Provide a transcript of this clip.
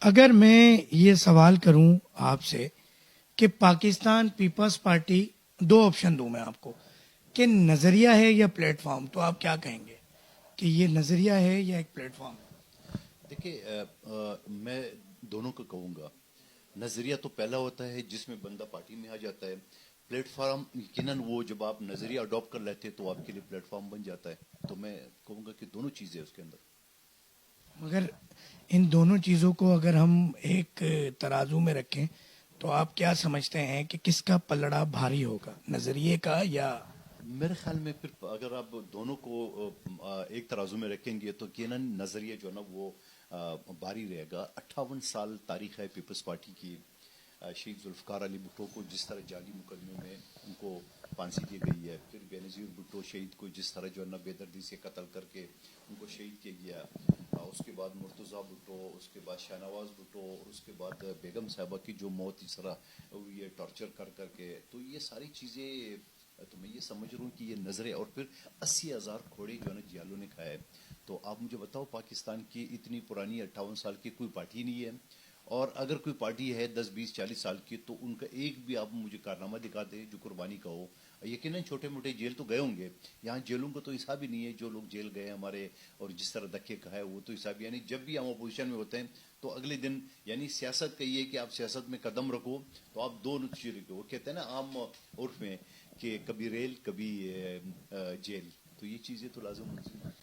اگر میں یہ سوال کروں آپ سے کہ پاکستان پیپلز پارٹی، دو آپشن دوں میں آپ کو کہ نظریہ ہے یا پلیٹ فارم، تو آپ کیا کہیں گے کہ یہ نظریہ ہے یا ایک پلیٹ فارم ہے؟ دیکھیے، میں دونوں کو کہوں گا. نظریہ تو پہلا ہوتا ہے جس میں بندہ پارٹی میں آ جاتا ہے. پلیٹ فارم یقیناً وہ جب آپ نظریہ اڈاپٹ کر لیتے تو آپ کے لیے پلیٹ فارم بن جاتا ہے. تو میں کہوں گا کہ دونوں چیزیں اس کے اندر. مگر ان دونوں چیزوں کو اگر ہم ایک ترازو میں رکھیں تو آپ کیا سمجھتے ہیں کہ کس کا پلڑا بھاری ہوگا، نظریے کا یا؟ میرے خیال میں پھر اگر آپ دونوں کو ایک ترازو میں رکھیں گے تو یقیناً نظریہ جو ہے نا وہ بھاری رہے گا. 58 سال تاریخ ہے پیپلز پارٹی کی. شیخ ذوالفقار علی بھٹو کو جس طرح جعلی مقدمے میں ان کو پھانسی دی گئی ہے، پھر بے نظیر بھٹو شہید کو جس طرح جو ہے نا بے دردی سے قتل کر کے ان کو شہید کیا گیا. اس کے بعد مرتضیٰ بھٹو، اس کے بعد شاہ نواز بھٹو، اور اس کے بعد بیگم صاحبہ کی جو موت اس طرح ہوئی ہے ٹارچر کر کر کے. تو یہ ساری چیزیں تو میں یہ سمجھ رہا ہوں کہ یہ نظریں. اور پھر 80,000 کھوڑے جو ہے نا جیالوں نے کھایا ہے. تو آپ مجھے بتاؤ، پاکستان کی اتنی پرانی 58 سال کی کوئی پارٹی نہیں ہے، اور اگر کوئی پارٹی ہے 10 20 40 سال کی تو ان کا ایک بھی آپ مجھے کارنامہ دکھا دیں جو قربانی کا ہو. یقیناً چھوٹے موٹے جیل تو گئے ہوں گے، یہاں جیلوں کا تو حساب ہی نہیں ہے. جو لوگ جیل گئے ہمارے اور جس طرح دھکے کھائے وہ تو حساب. یعنی جب بھی ہم اپوزیشن میں ہوتے ہیں تو اگلے دن، یعنی سیاست کا یہ کہ آپ سیاست میں قدم رکھو تو آپ دو چیزیں رکھو. وہ کہتے ہیں نا عام عرف میں کہ کبھی ریل کبھی جیل. تو یہ چیزیں تو لازم ہوتی ہیں.